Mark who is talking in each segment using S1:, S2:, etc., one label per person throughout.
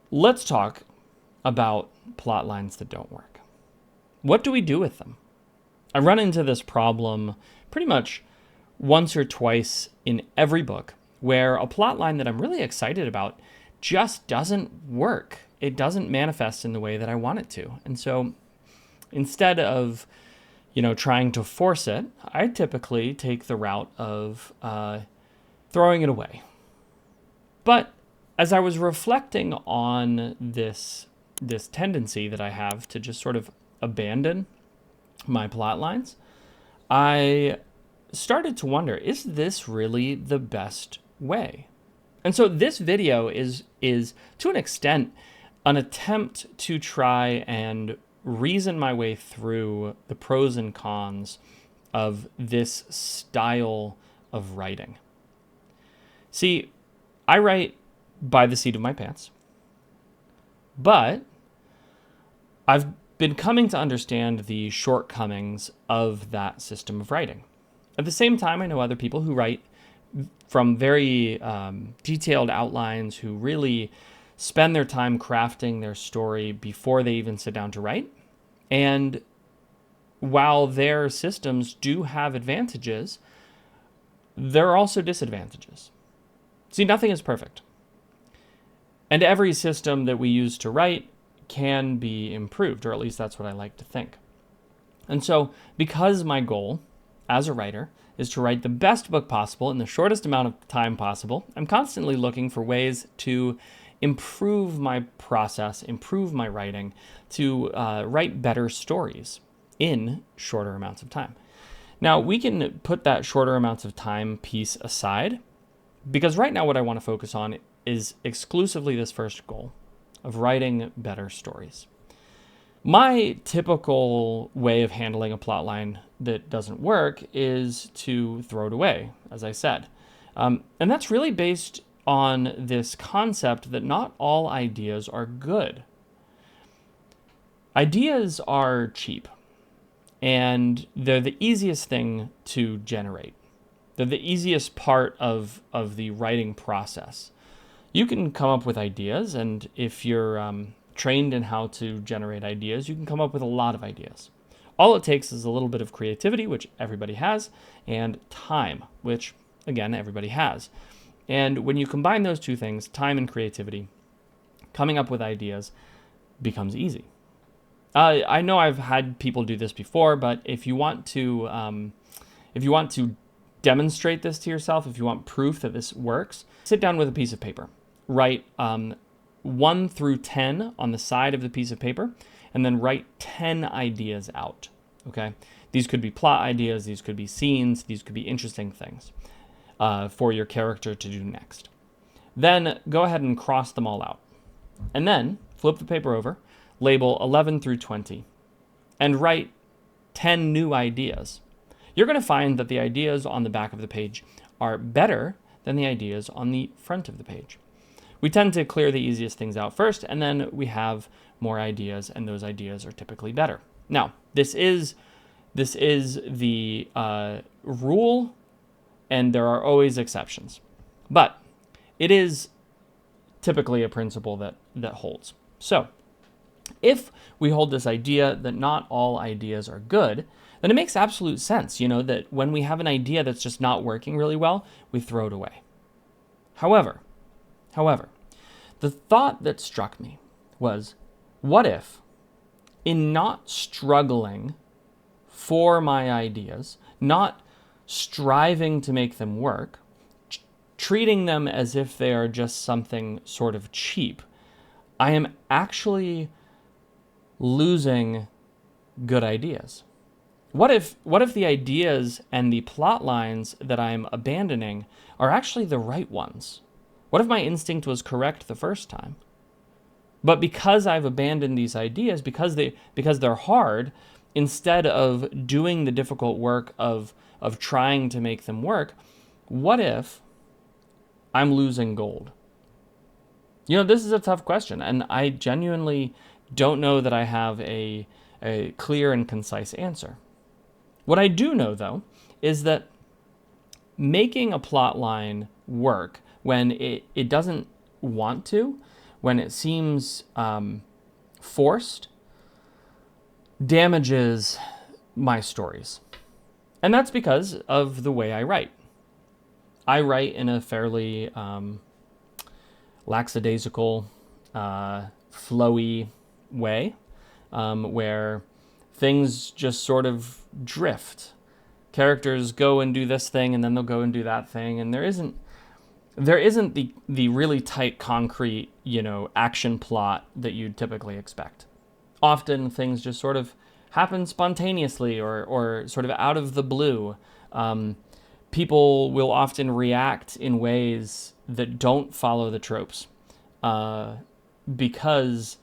S1: Let's talk about plot lines that don't work. What do we do with them? I run into this problem pretty much once or twice in every book where a plot line that I'm really excited about just doesn't work. It doesn't manifest in the way that I want it to. And so instead of, trying to force it, I typically take the route of throwing it away. But as I was reflecting on this tendency that I have to just sort of abandon my plot lines, I started to wonder, is this really the best way? And so this video is to an extent an attempt to try and reason my way through the pros and cons of this style of writing. See, I write by the seat of my pants, but I've been coming to understand the shortcomings of that system of writing. At the same time, I know other people who write from very detailed outlines, who really spend their time crafting their story before they even sit down to write. And while their systems do have advantages, there are also disadvantages. See, nothing is perfect. And every system that we use to write can be improved, or at least that's what I like to think. And so, because my goal as a writer is to write the best book possible in the shortest amount of time possible, I'm constantly looking for ways to improve my process, improve my writing, to write better stories in shorter amounts of time. Now, we can put that shorter amounts of time piece aside, because right now what I want to focus on is exclusively this first goal of writing better stories. My typical way of handling a plot line that doesn't work is to throw it away, as I said. And that's really based on this concept that not all ideas are good. Ideas are cheap, and they're the easiest thing to generate. They're the easiest part of the writing process. You can come up with ideas, and if you're trained in how to generate ideas, you can come up with a lot of ideas. All it takes is a little bit of creativity, which everybody has, and time, which, again, everybody has. And when you combine those two things, time and creativity, coming up with ideas becomes easy. I know I've had people do this before, but if you want to demonstrate this to yourself, if you want proof that this works, sit down with a piece of paper. Write 1 through 10 on the side of the piece of paper, and then write 10 ideas out. Okay? These could be plot ideas, these could be scenes, these could be interesting things for your character to do next. Then go ahead and cross them all out. And then flip the paper over, label 11 through 20, and write 10 new ideas. You're going to find that the ideas on the back of the page are better than the ideas on the front of the page. We tend to clear the easiest things out first, and then we have more ideas, and those ideas are typically better. Now, this is the rule, and there are always exceptions. But it is typically a principle that holds. So, if we hold this idea that not all ideas are good, then it makes absolute sense, that when we have an idea that's just not working really well, we throw it away. However, the thought that struck me was, what if, in not struggling for my ideas, not striving to make them work, treating them as if they are just something sort of cheap, I am actually losing good ideas? What if the ideas and the plot lines that I'm abandoning are actually the right ones? What if my instinct was correct the first time? But because I've abandoned these ideas, because they're hard, instead of doing the difficult work of trying to make them work, what if I'm losing gold? This is a tough question, and I genuinely don't know that I have a clear and concise answer. What I do know, though, is that making a plot line work when it doesn't want to, when it seems forced, damages my stories. And that's because of the way I write. I write in a fairly lackadaisical, flowy way, where things just sort of drift. Characters go and do this thing, and then they'll go and do that thing, and there isn't the really tight, concrete, action plot that you'd typically expect. Often things just sort of happen spontaneously or sort of out of the blue. People will often react in ways that don't follow the tropes, because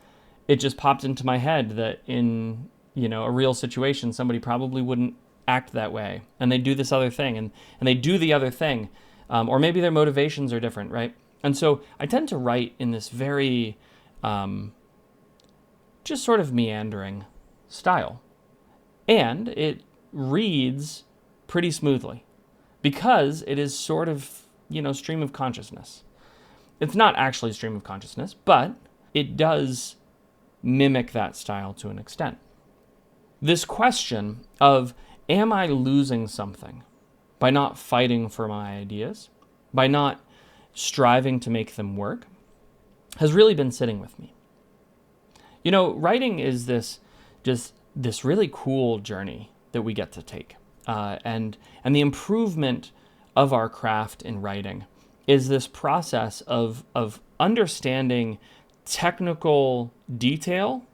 S1: it just popped into my head that in a real situation somebody probably wouldn't act that way, and they do this other thing, and they do the other thing, or maybe their motivations are different, right? And so I tend to write in this very just sort of meandering style, and it reads pretty smoothly because it is sort of stream of consciousness. It's not actually stream of consciousness, but it does mimic that style to an extent. This question of, am I losing something by not fighting for my ideas, by not striving to make them work, has really been sitting with me. Writing is this really cool journey that we get to take. And the improvement of our craft in writing is this process of understanding technical detail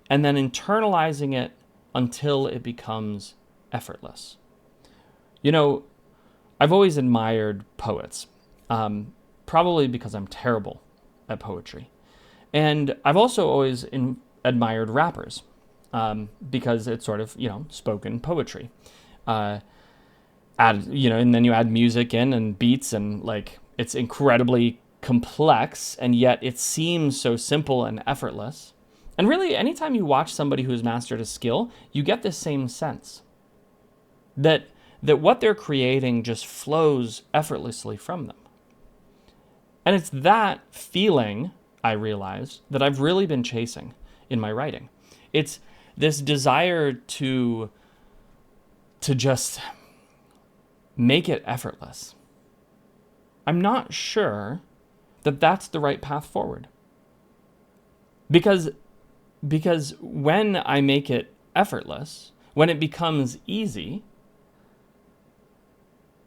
S1: and then internalizing it until it becomes effortless. I've always admired poets, probably because I'm terrible at poetry. And I've also always admired rappers, because it's sort of, spoken poetry. And then you add music in and beats, and it's incredibly complex, and yet it seems so simple and effortless. And really, anytime you watch somebody who has mastered a skill, you get this same sense that what they're creating just flows effortlessly from them. And it's that feeling, I realized, that I've really been chasing in my writing. It's this desire to just make it effortless. I'm not sure that that's the right path forward. Because when I make it effortless, when it becomes easy,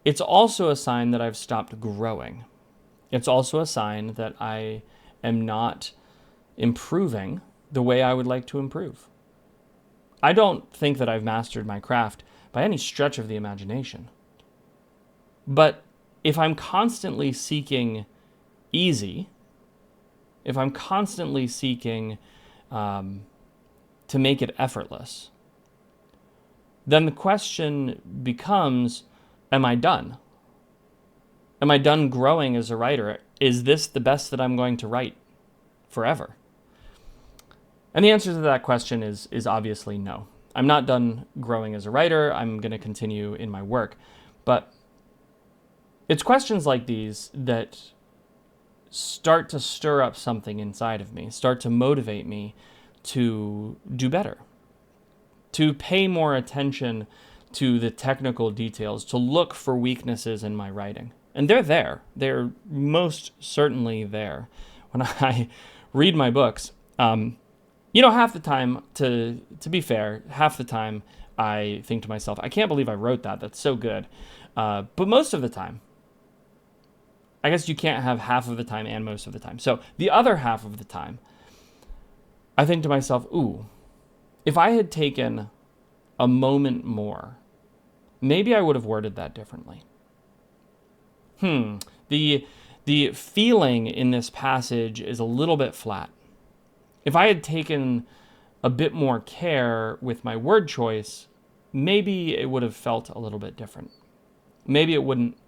S1: it's also a sign that I've stopped growing. It's also a sign that I am not improving the way I would like to improve. I don't think that I've mastered my craft by any stretch of the imagination. But if I'm constantly seeking easy, if I'm constantly seeking to make it effortless, then the question becomes, am I done? Am I done growing as a writer? Is this the best that I'm going to write forever? And the answer to that question is obviously no. I'm not done growing as a writer. I'm going to continue in my work. But it's questions like these that start to stir up something inside of me, start to motivate me to do better, to pay more attention to the technical details, to look for weaknesses in my writing. And they're there. They're most certainly there. When I read my books, half the time, to be fair, half the time I think to myself, I can't believe I wrote that. That's so good. But most of the time, I guess you can't have half of the time and most of the time. So the other half of the time, I think to myself, ooh, if I had taken a moment more, maybe I would have worded that differently. The feeling in this passage is a little bit flat. If I had taken a bit more care with my word choice, maybe it would have felt a little bit different. Maybe it wouldn't.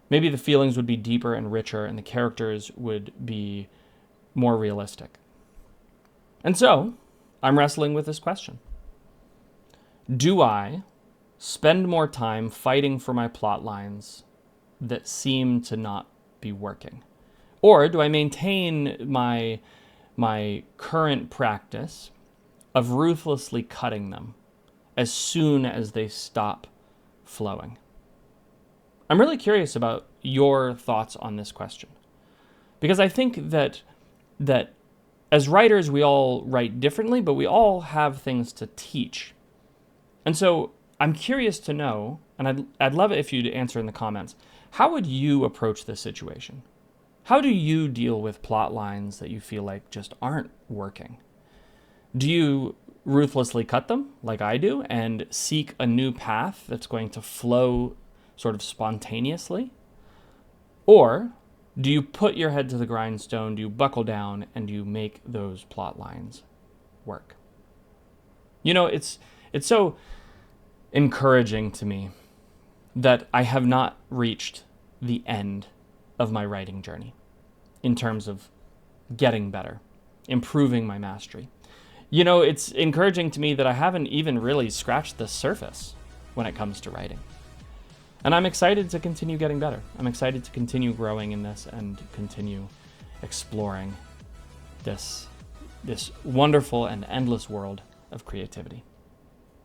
S1: Maybe the feelings would be deeper and richer, and the characters would be more realistic. And so, I'm wrestling with this question. Do I spend more time fighting for my plot lines that seem to not be working? Or do I maintain my current practice of ruthlessly cutting them as soon as they stop flowing? I'm really curious about your thoughts on this question, because I think that as writers, we all write differently, but we all have things to teach. And so I'm curious to know, and I'd love it if you'd answer in the comments, how would you approach this situation? How do you deal with plot lines that you feel like just aren't working? Do you ruthlessly cut them like I do and seek a new path that's going to flow sort of spontaneously? Or do you put your head to the grindstone, do you buckle down, and do you make those plot lines work? You know, it's so encouraging to me that I have not reached the end of my writing journey in terms of getting better, improving my mastery. You know, it's encouraging to me that I haven't even really scratched the surface when it comes to writing. And I'm excited to continue getting better. I'm excited to continue growing in this and continue exploring this wonderful and endless world of creativity.